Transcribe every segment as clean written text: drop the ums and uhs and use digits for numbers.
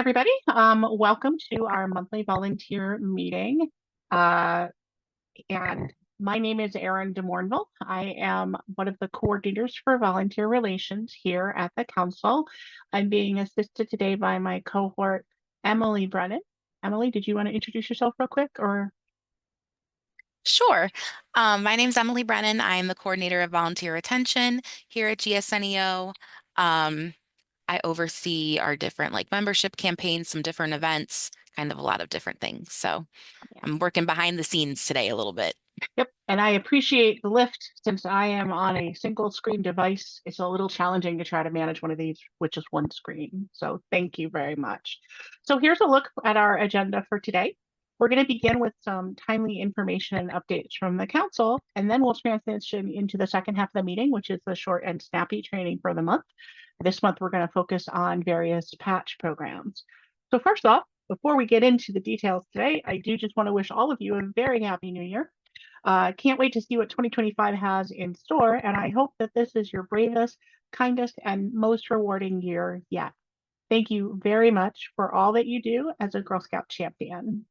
Everybody. Welcome to our monthly volunteer meeting. Uh, and my name is Erin DeMornville. I am one of the coordinators for volunteer relations here at the council. I'm being assisted today by my cohort, Emily Brennan. Emily, did you want to introduce yourself real quick or? Sure. My name is Emily Brennan. I'm the coordinator of volunteer retention here at GSNEO. Um, I oversee our different membership campaigns, some different events, kind of a lot of different things. So I'm working behind the scenes today a little bit. Yep, and I appreciate the lift since I am on a single screen device. It's a little challenging to try to manage one of these with just one screen. So thank you very much. So here's a look at our agenda for today. We're going to begin with some timely information and updates from the council, and then we'll transition into the second half of the meeting, which is the short and snappy training for the month. This month, we're going to focus on various patch programs. So first off, before we get into the details today, I do just want to wish all of you a very happy new year. Can't wait to see what 2025 has in store, and I hope that this is your bravest, kindest, and most rewarding year yet. Thank you very much for all that you do as a Girl Scout champion.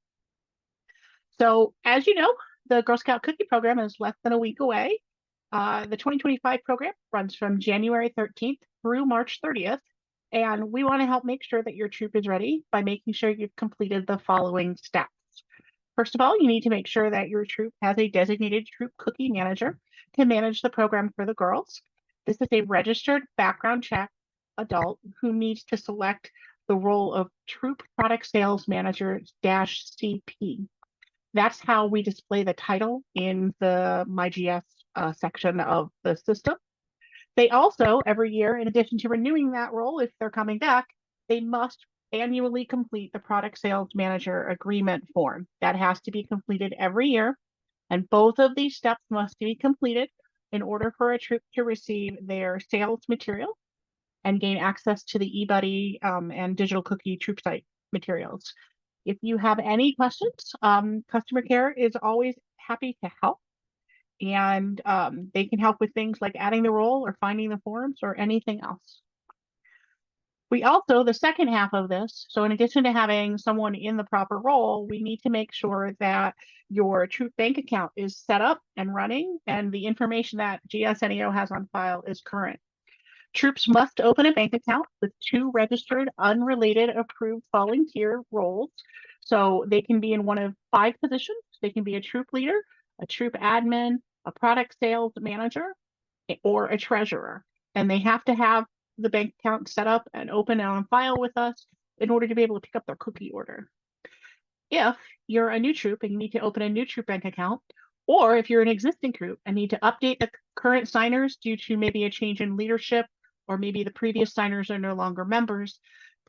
So, as you know, the Girl Scout Cookie Program is less than a week away. The 2025 program runs from January 13th through March 30th, and we want to help make sure that your troop is ready by making sure you've completed the following steps. First of all, you need to make sure that your troop has a designated troop cookie manager to manage the program for the girls. This is a registered background check adult who needs to select the role of Troop Product Sales Manager CP. That's how we display the title in the MyGS section of the system. They also, every year, in addition to renewing that role, if they're coming back, they must annually complete the product sales manager agreement form. That has to be completed every year. And both of these steps must be completed in order for a troop to receive their sales material and gain access to the eBuddy and digital cookie troop site materials. If you have any questions, customer care is always happy to help. And they can help with things like adding the role or finding the forms or anything else. We also, the second half of this, so in addition to having someone in the proper role, we need to make sure that your troop bank account is set up and running and the information that GSNEO has on file is current. Troops must open a bank account with 2 registered, unrelated, approved volunteer roles. So they can be in one of 5 positions. They can be a troop leader, a troop admin, a product sales manager, or a treasurer. And they have to have the bank account set up and open and on file with us in order to be able to pick up their cookie order. If you're a new troop and you need to open a new troop bank account, or if you're an existing troop and need to update the current signers due to maybe a change in leadership, or maybe the previous signers are no longer members,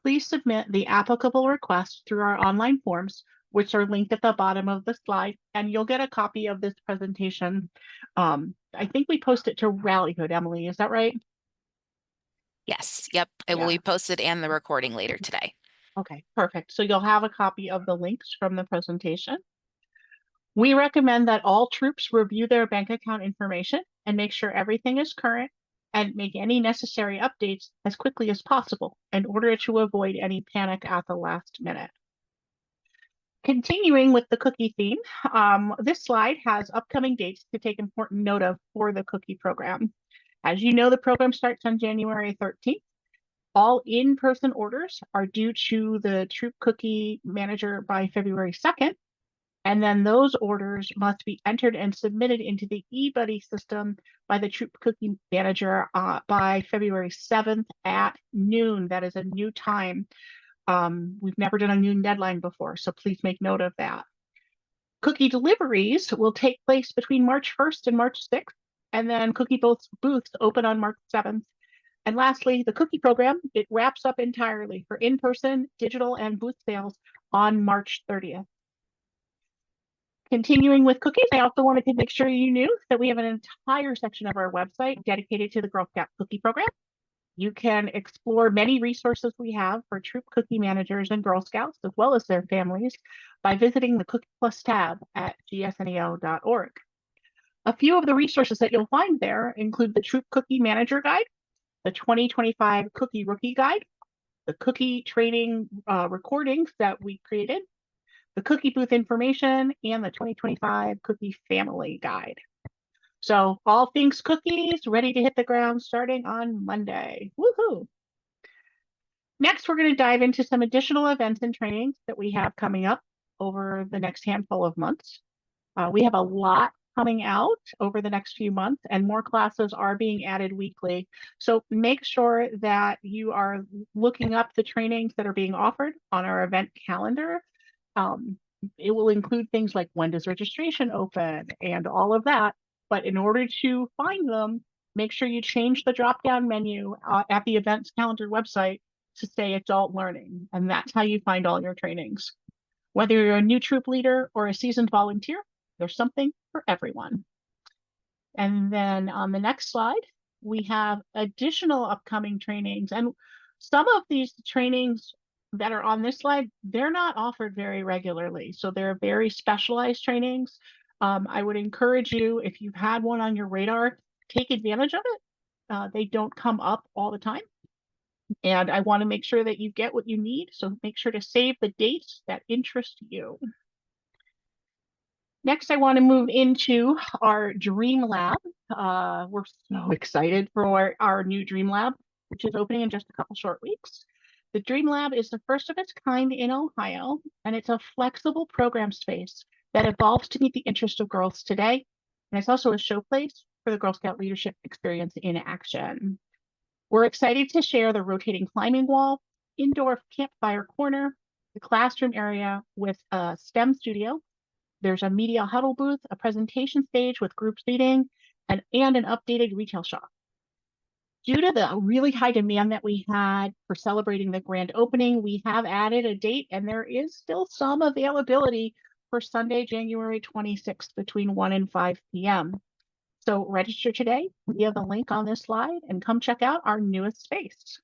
please submit the applicable request through our online forms, which are linked at the bottom of the slide, and you'll get a copy of this presentation. I think we post it to Rallyhood, Emily, is that right? Yes, yep. It will Yeah. be posted and the recording later today. Okay, perfect. So you'll have a copy of the links from the presentation. We recommend that all troops review their bank account information and make sure everything is current and make any necessary updates as quickly as possible in order to avoid any panic at the last minute. Continuing with the cookie theme, this slide has upcoming dates to take important note of for the cookie program. As you know, the program starts on January 13th. All in-person orders are due to the Troop Cookie Manager by February 2nd, and then those orders must be entered and submitted into the eBuddy system by the Troop Cookie Manager by February 7th at noon. That is a new time. We've never done a noon deadline before, so please make note of that. Cookie deliveries will take place between March 1st and March 6th, and then cookie booths open on March 7th. And lastly, the cookie program, it wraps up entirely for in-person, digital, and booth sales on March 30th. Continuing with cookies, I also wanted to make sure you knew that we have an entire section of our website dedicated to the Girl Scout Cookie Program. You can explore many resources we have for troop cookie managers and Girl Scouts, as well as their families, by visiting the Cookie Plus tab at gsneo.org. A few of the resources that you'll find there include the Troop Cookie Manager Guide, the 2025 Cookie Rookie Guide, the cookie training recordings that we created, the cookie booth information, and the 2025 Cookie Family Guide. So all things cookies ready to hit the ground starting on Monday. Woohoo! Next, we're going to dive into some additional events and trainings that we have coming up over the next handful of months. We have a lot coming out over the next few months, and more classes are being added weekly. So make sure that you are looking up the trainings that are being offered on our event calendar. It will include things like when does registration open and all of that. But in order to find them, make sure you change the drop-down menu at the events calendar website to say adult learning. And that's how you find all your trainings. Whether you're a new troop leader or a seasoned volunteer, there's something for everyone. And then on the next slide, we have additional upcoming trainings. And some of these trainings that are on this slide, they're not offered very regularly. So they're very specialized trainings. I would encourage you, if you've had one on your radar, take advantage of it. They don't come up all the time. And I want to make sure that you get what you need. So make sure to save the dates that interest you. Next, I want to move into our Dream Lab. We're so excited for our new Dream Lab, which is opening in just a couple short weeks. The Dream Lab is the first of its kind in Ohio, and it's a flexible program space that evolves to meet the interest of girls today. And it's also a showplace for the Girl Scout leadership experience in action. We're excited to share the rotating climbing wall, indoor campfire corner, the classroom area with a STEM studio. There's a media huddle booth, a presentation stage with group seating, and an updated retail shop. Due to the really high demand that we had for celebrating the grand opening, we have added a date, and there is still some availability for Sunday, January 26th between 1 and 5 p.m. So register today via the link on this slide and come check out our newest space.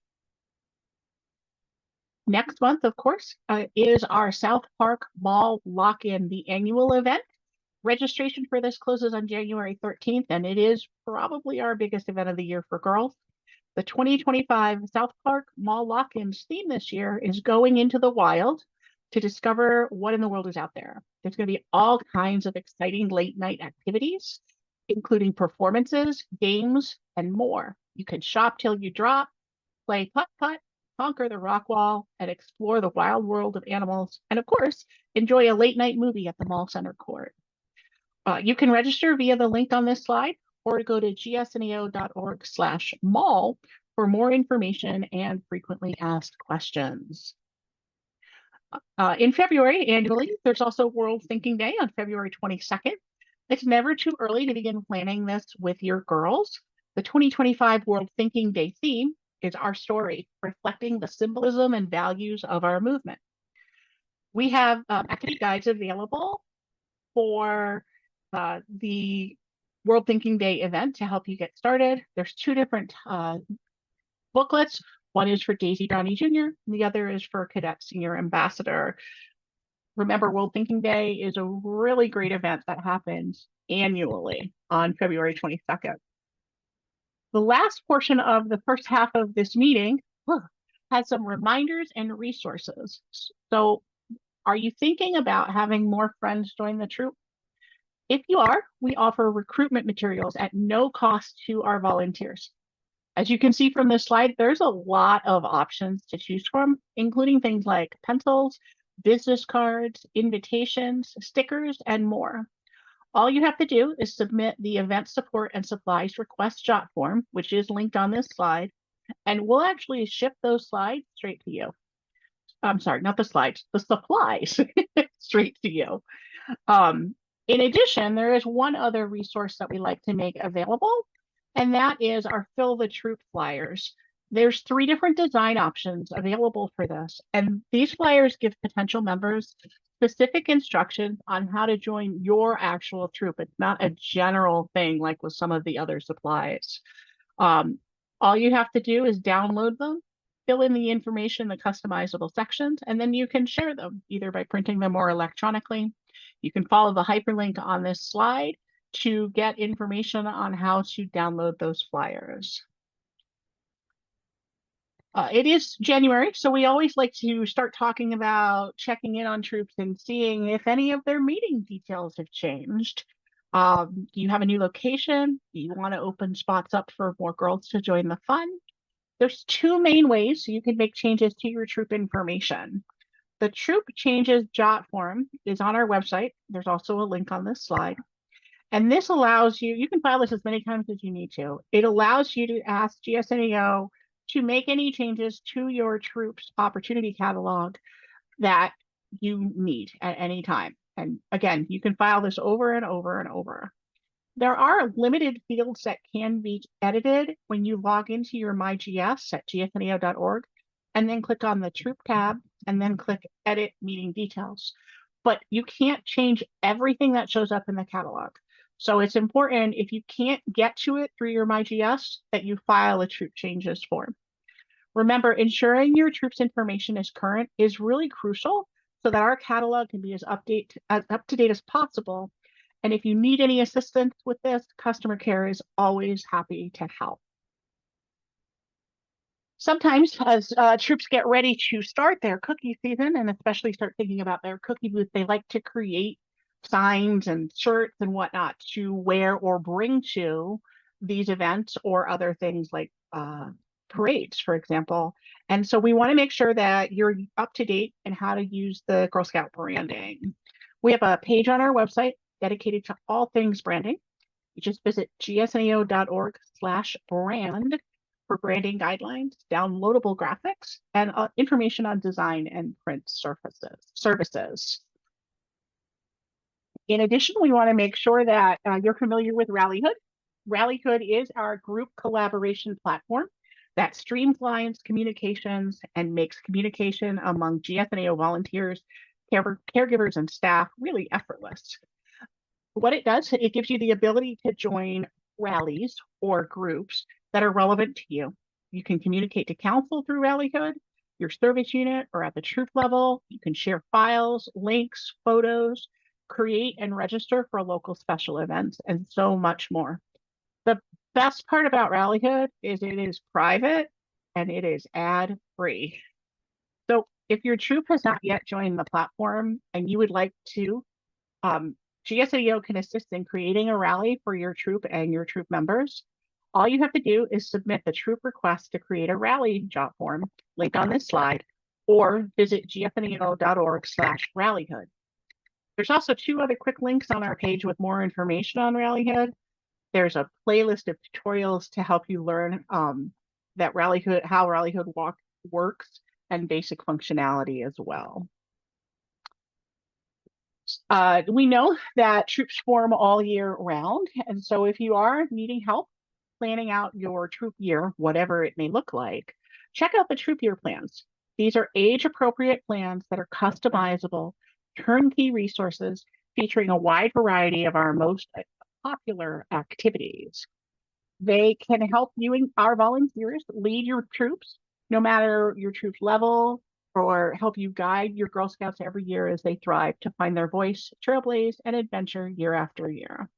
Next month, of course, is our South Park Mall Lock-In, the annual event. Registration for this closes on January 13th, and it is probably our biggest event of the year for girls. The 2025 South Park Mall Lock-In's theme this year is going into the wild to discover what in the world is out there. There's going to be all kinds of exciting late night activities, including performances, games, and more. You can shop till you drop, play putt-putt, conquer the rock wall, and explore the wild world of animals. And of course, enjoy a late night movie at the mall center court. You can register via the link on this slide or go to gsneo.org/mall for more information and frequently asked questions. In February, annually, there's also World Thinking Day on February 22nd. It's never too early to begin planning this with your girls. The 2025 World Thinking Day theme is our story, reflecting the symbolism and values of our movement. We have activity guides available for the World Thinking Day event to help you get started. There's two different booklets. One is for Daisy Downey Jr., and the other is for Cadet Senior Ambassador. Remember, World Thinking Day is a really great event that happens annually on February 22nd. The last portion of the first half of this meeting has some reminders and resources. So are you thinking about having more friends join the troop? If you are, we offer recruitment materials at no cost to our volunteers. As you can see from this slide, there's a lot of options to choose from, including things like pencils, business cards, invitations, stickers, and more. All you have to do is submit the event support and supplies request jot form, which is linked on this slide, and we'll actually ship those slides straight to you. I'm sorry, not the slides, the supplies straight to you. In addition, there is one other resource that we like to make available, and that is our Fill the Troop flyers. There's 3 different design options available for this, and these flyers give potential members specific instructions on how to join your actual troop. It's not a general thing like with some of the other supplies. All you have to do is download them, fill in the information in the customizable sections, and then you can share them either by printing them or electronically. You can follow the hyperlink on this slide to get information on how to download those flyers. It is January, so we always like to start talking about checking in on troops and seeing if any of their meeting details have changed. Do you have a new location? Do you want to open spots up for more girls to join the fun? There's two main ways you can make changes to your troop information. The troop changes jot form is on our website. There's also a link on this slide. And this allows you, you can file this as many times as you need to. It allows you to ask GSNEO to make any changes to your troops opportunity catalog that you need at any time. And again, you can file this over and over and over. There are limited fields that can be edited when you log into your MyGS at gsneo.org and then click on the troop tab and then click edit meeting details. But you can't change everything that shows up in the catalog. So it's important if you can't get to it through your MyGS that you file a troop changes form. Remember, ensuring your troops information is current is really crucial so that our catalog can be as up to date as possible. And if you need any assistance with this, customer care is always happy to help. Sometimes as troops get ready to start their cookie season and especially start thinking about their cookie booth, they like to create signs and shirts and whatnot to wear or bring to these events or other things like parades, for example. And so we want to make sure that you're up to date in how to use the Girl Scout branding. We have a page on our website dedicated to all things branding. You just visit gsneo.org/brand for branding guidelines, downloadable graphics, and information on design and print services. In addition, we want to make sure that you're familiar with Rallyhood. Rallyhood is our group collaboration platform that streamlines communications and makes communication among GSNEO volunteers, caregivers, and staff really effortless. What it does, it gives you the ability to join rallies or groups that are relevant to you. You can communicate to council through Rallyhood, your service unit, or at the troop level. You can share files, links, photos, create and register for local special events, and so much more. The best part about Rallyhood is it is private and it is ad-free. So if your troop has not yet joined the platform and you would like to, GSNEO can assist in creating a rally for your troop and your troop members. All you have to do is submit the troop request to create a rally jot form, link on this slide, or visit gsneo.org/rallyhood. There's also two other quick links on our page with more information on Rallyhood. There's a playlist of tutorials to help you learn that Rallyhood, how Rallyhood works, and basic functionality as well. We know that troops form all year round, and so if you are needing help planning out your troop year, whatever it may look like, check out the troop year plans. These are age-appropriate plans that are customizable, turnkey resources featuring a wide variety of our most popular activities. They can help you and our volunteers lead your troops, no matter your troop level, or help you guide your Girl Scouts every year as they thrive to find their voice, trailblaze, and adventure year after year.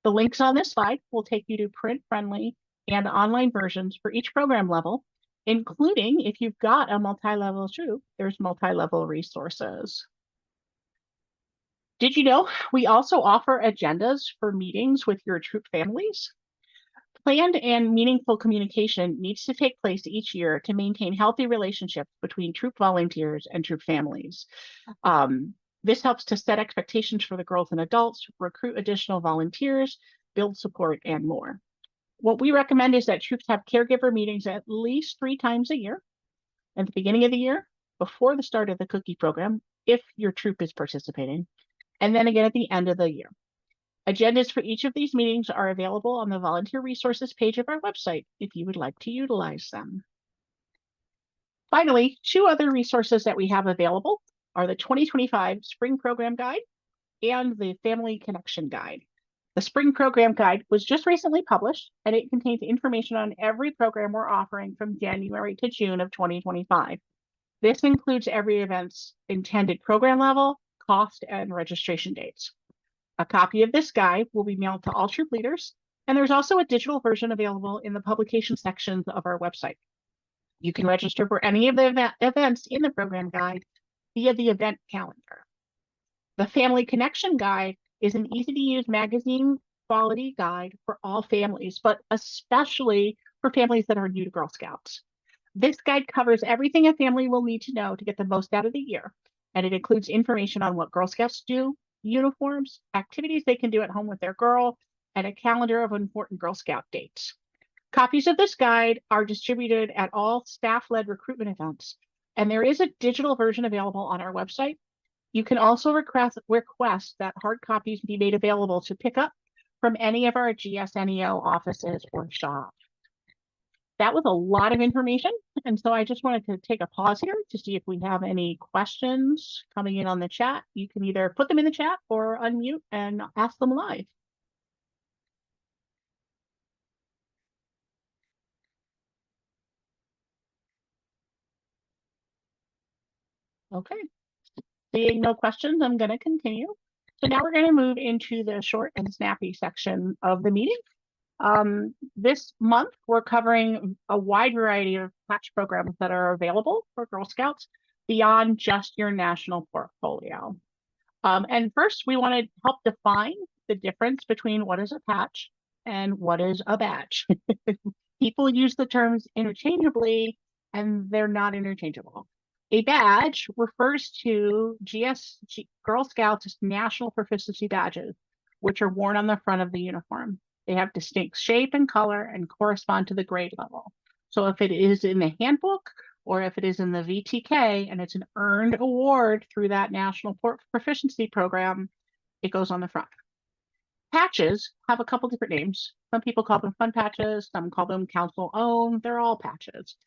The links on this slide will take you to print-friendly and online versions for each program level, including if you've got a multi-level troop, there's multi-level resources. Did you know we also offer agendas for meetings with your troop families? Planned and meaningful communication needs to take place each year to maintain healthy relationships between troop volunteers and troop families. This helps to set expectations for the girls and adults, recruit additional volunteers, build support, and more. What we recommend is that troops have caregiver meetings at least 3 times a year, at the beginning of the year, before the start of the cookie program, if your troop is participating, and then again at the end of the year. Agendas for each of these meetings are available on the volunteer resources page of our website if you would like to utilize them. Finally, 2 other resources that we have available are the 2025 Spring Program Guide and the Family Connection Guide. The Spring Program Guide was just recently published, and it contains information on every program we're offering from January to June of 2025. This includes every event's intended program level, cost, and registration dates. A copy of this guide will be mailed to all troop leaders, and there's also a digital version available in the publication sections of our website. You can register for any of the events in the program guide via the event calendar. The Family Connection Guide is an easy-to-use magazine quality guide for all families, but especially for families that are new to Girl Scouts. This guide covers everything a family will need to know to get the most out of the year, and it includes information on what Girl Scouts do, uniforms, activities they can do at home with their girl, and a calendar of important Girl Scout dates. Copies of this guide are distributed at all staff-led recruitment events, and there is a digital version available on our website. You can also request that hard copies be made available to pick up from any of our GSNEO offices or shops. That was a lot of information, and so I just wanted to take a pause here to see if we have any questions coming in on the chat. You can either put them in the chat or unmute and ask them live. Okay, seeing no questions, I'm going to continue. So now we're going to move into the short and snappy section of the meeting. This month, we're covering a wide variety of patch programs that are available for Girl Scouts beyond just your national portfolio. And first, we want to help define the difference between what is a patch and what is a badge. People use the terms interchangeably, and they're not interchangeable. A badge refers to Girl Scouts national proficiency badges, which are worn on the front of the uniform. They have distinct shape and color and correspond to the grade level. So if it is in the handbook or if it is in the VTK and it's an earned award through that national proficiency program, it goes on the front. Patches have a couple different names. Some people call them fun patches, some call them council owned. They're all patches.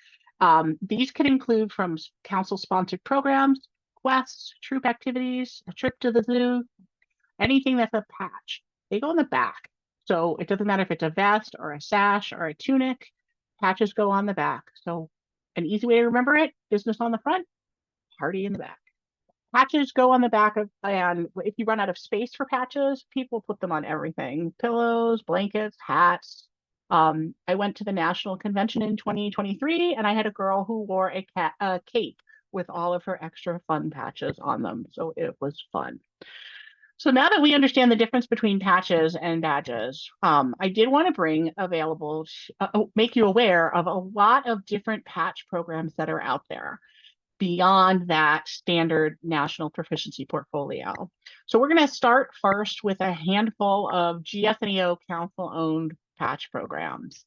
These can include from council sponsored programs, quests, troop activities, a trip to the zoo, anything that's a patch. They go on the back. So it doesn't matter if it's a vest or a sash or a tunic, patches go on the back. So an easy way to remember it, business on the front, party in the back. Patches go on the back of, and if you run out of space for patches, people put them on everything, pillows, blankets, hats. I went to the national convention in 2023 and I had a girl who wore a cape with all of her extra fun patches on them. So it was fun. So now that we understand the difference between patches and badges, I did want to bring available, make you aware of a lot of different patch programs that are out there beyond that standard national proficiency portfolio. So we're going to start first with a handful of GSNEO council-owned patch programs.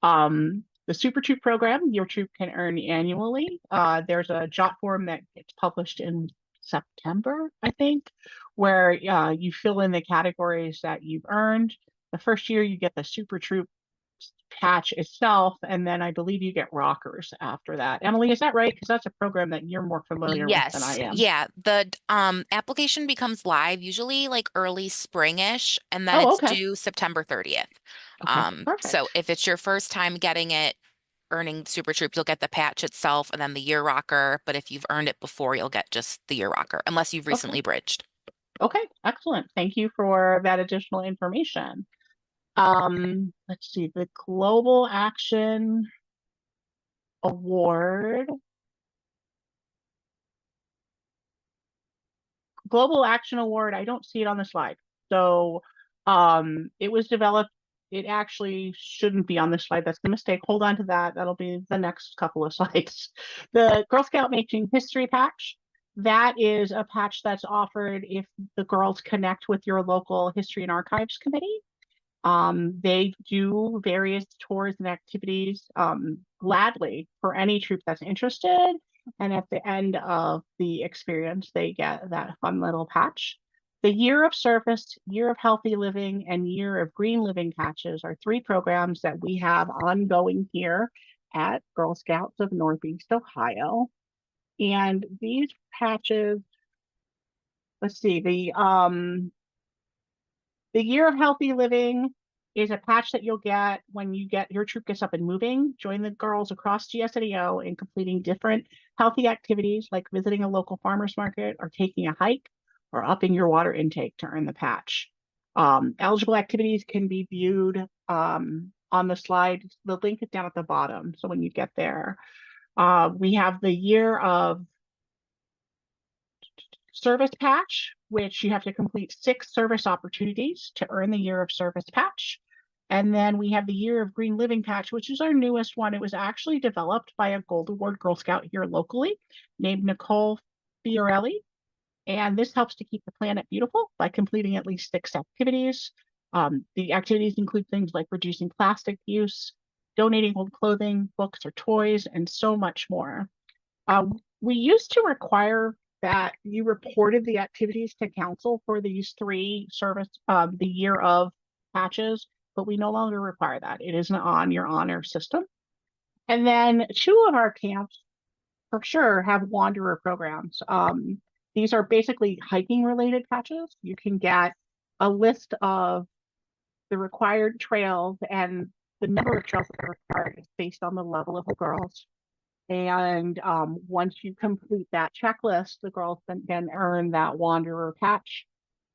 The Super Troop program, your troop can earn annually. There's a JOT form that gets published in September, I think, where you fill in the categories that you've earned. The first year you get the Super Troop patch itself, and then I believe you get rockers after that. Emily, is that right? Because that's a program that you're more familiar with than I Yes. am. Yeah. The application becomes live usually like early springish, and then Oh, it's okay. due September 30th. Okay, So perfect. if it's your first time getting it, earning Super Troops, you'll get the patch itself and then the year rocker. But if you've earned it before, you'll get just the year rocker, unless you've Okay. recently bridged. Okay, excellent. Thank you for that additional information. Let's see, the Global Action Award. Global Action Award, I don't see it on the slide. So it was developed, it actually shouldn't be on this slide. That's the mistake. Hold on to that. That'll be the next couple of slides. The Girl Scout Making History patch, that is a patch that's offered if the girls connect with your local History and Archives committee. They do various tours and activities gladly for any troop that's interested. And at the end of the experience, they get that fun little patch. The Year of Service, Year of Healthy Living, and Year of Green Living patches are 3 programs that we have ongoing here at Girl Scouts of Northeast Ohio. And these patches, let's see, the Year of Healthy Living is a patch that you'll get when your troop gets up and moving. Join the girls across GSNEO in completing different healthy activities like visiting a local farmer's market or taking a hike or upping your water intake to earn the patch. Eligible activities can be viewed on the slide. The link is down at the bottom. So when you get there, We have the year of service patch, which you have to complete 6 service opportunities to earn the year of service patch. And then we have the year of green living patch, which is our newest one. It was actually developed by a Gold Award Girl Scout here locally named Nicole Fiorelli. And this helps to keep the planet beautiful by completing at least 6 activities. The activities include things like reducing plastic use, donating old clothing, books, or toys, and so much more. We used to require that you reported the activities to council for these 3 service, the year of patches, but we no longer require that. It isn't on your honor system. And then 2 of our camps for sure have wanderer programs. These are basically hiking related patches. You can get a list of the required trails, and the number of trails that are required is based on the level of the girls. And once you complete that checklist, the girls then earn that wanderer patch.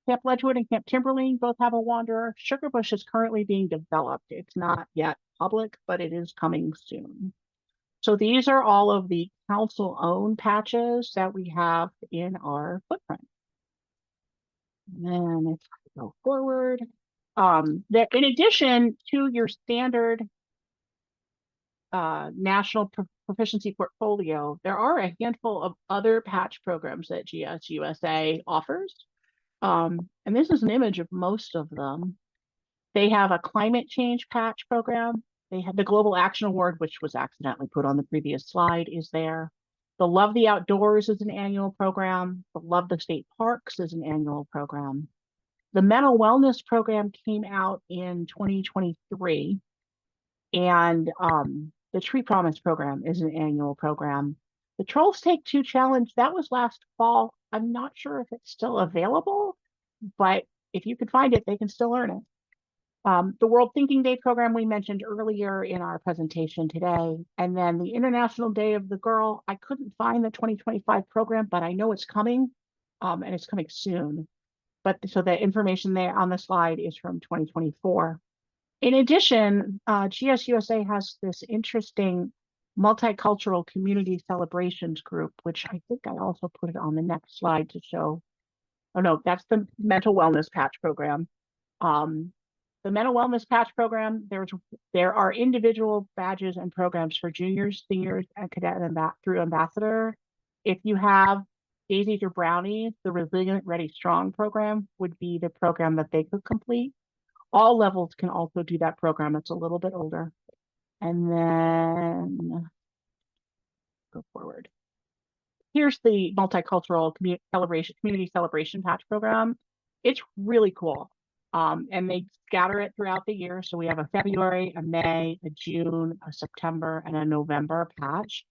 Camp Ledgewood and Camp Timberline both have a wanderer. Sugarbush is currently being developed. It's not yet public, but it is coming soon. So these are all of the council-owned patches that we have in our footprint. And then if we go forward, that in addition to your standard national proficiency portfolio, there are a handful of other patch programs that GSUSA offers. And this is an image of most of them. They have a climate change patch program. They have the Global Action Award, which was accidentally put on the previous slide, is there. The Love the Outdoors is an annual program. The Love the State Parks is an annual program. The Mental Wellness program came out in 2023. And the Tree Promise program is an annual program. The Trolls Take Two Challenge, that was last fall. I'm not sure if it's still available, but if you could find it, they can still earn it. The World Thinking Day program we mentioned earlier in our presentation today. And then the International Day of the Girl, I couldn't find the 2025 program, but I know it's coming, and it's coming soon. But so the information there on the slide is from 2024. In addition, GSUSA has this interesting multicultural community celebrations group, which I think I also put it on the next slide to show. Oh no, that's the mental wellness patch program. The mental wellness patch program, there are individual badges and programs for juniors, seniors, and cadet through ambassador. If you have daisies or brownies, the Resilient Ready Strong program would be the program that they could complete. All levels can also do that program. It's a little bit older. And then go forward. Here's the multicultural community celebration patch program. It's really cool. And they scatter it throughout the year. So we have a February, a May, a June, a September, and a November patch.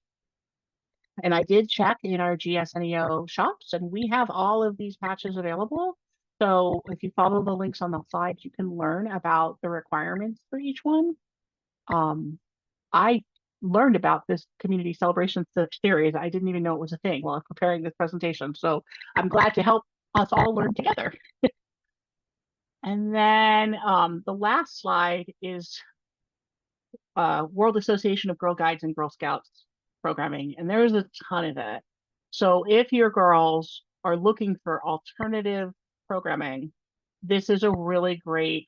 And I did check in our GSNEO shops, and we have all of these patches available. So if you follow the links on the side, you can learn about the requirements for each one. I learned about this community celebration series. I didn't even know it was a thing while I'm preparing this presentation. So I'm glad to help us all learn together. And then the last slide is World Association of Girl Guides and Girl Scouts programming, and there's a ton of it. So if your girls are looking for alternative programming, this is a really great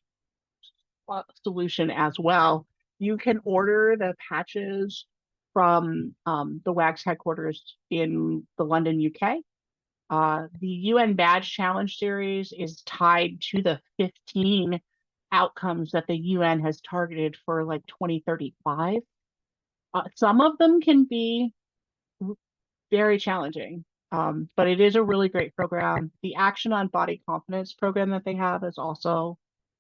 solution as well. You can order the patches from the WAGS headquarters in the London, UK. The UN Badge Challenge series is tied to the 15 outcomes that the UN has targeted for like 2035. Some of them can be very challenging, but it is a really great program. The Action on Body Confidence program that they have is also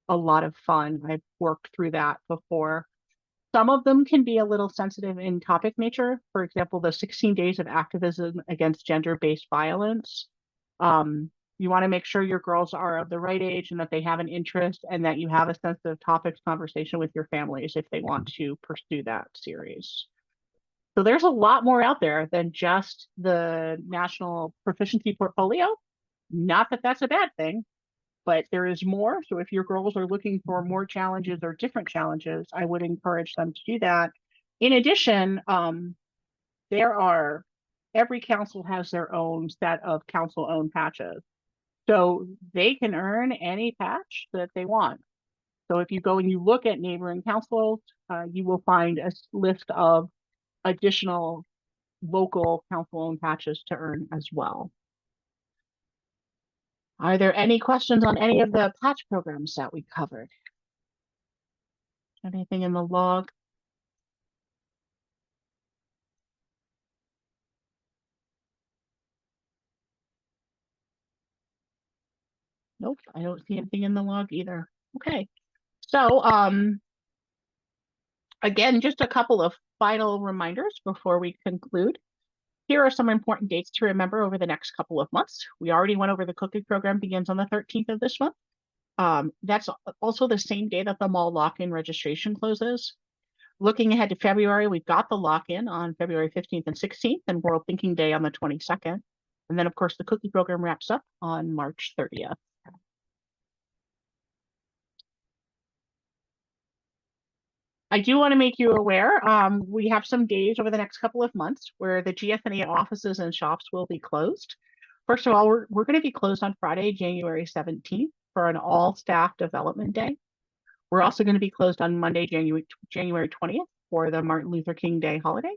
a lot of fun. I've worked through that before. Some of them can be a little sensitive in topic nature. For example, the 16 days of activism against gender-based violence. You want to make sure your girls are of the right age and that they have an interest and that you have a sensitive topics conversation with your families if they want to pursue that series. So there's a lot more out there than just the National Proficiency Portfolio. Not that that's a bad thing, but there is more. So if your girls are looking for more challenges or different challenges, I would encourage them to do that. In addition, every council has their own set of council-owned patches. So they can earn any patch that they want. So if you go and you look at neighboring councils, you will find a list of additional local council-owned patches to earn as well. Are there any questions on any of the patch programs that we covered? Anything in the log? Nope, I don't see anything in the log either. Okay, so again, just a couple of final reminders before we conclude. Here are some important dates to remember over the next couple of months. We already went over the cookie program begins on the 13th of this month. That's also the same day that the mall lock-in registration closes. Looking ahead to February, we've got the lock-in on February 15th and 16th and World Thinking Day on the 22nd. And then, of course, the cookie program wraps up on March 30th. I do want to make you aware, we have some days over the next couple of months where the GSNA offices and shops will be closed. First of all, we're going to be closed on Friday, January 17th for an all-staff development day. We're also going to be closed on Monday, January 20th for the Martin Luther King Day holiday.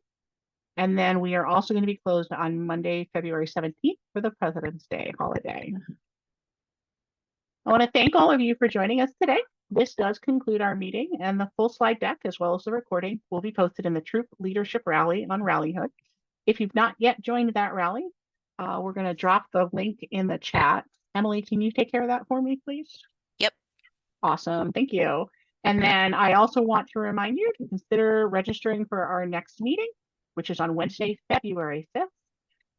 And then we are also going to be closed on Monday, February 17th for the President's Day holiday. I want to thank all of you for joining us today. This does conclude our meeting, and the full slide deck, as well as the recording, will be posted in the Troop Leadership Rally on Rallyhood. If you've not yet joined that rally, we're going to drop the link in the chat. Emily, can you take care of that for me, please? Yep. Awesome, thank you. And then I also want to remind you to consider registering for our next meeting, which is on Wednesday, February 5th.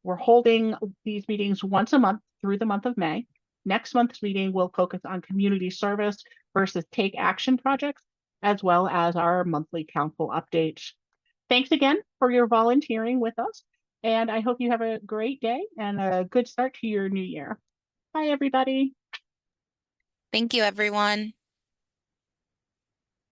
We're holding these meetings once a month through the month of May. Next month's meeting will focus on community service versus take action projects, as well as our monthly council updates. Thanks again for your volunteering with us, and I hope you have a great day and a good start to your new year. Bye, everybody. Thank you, everyone.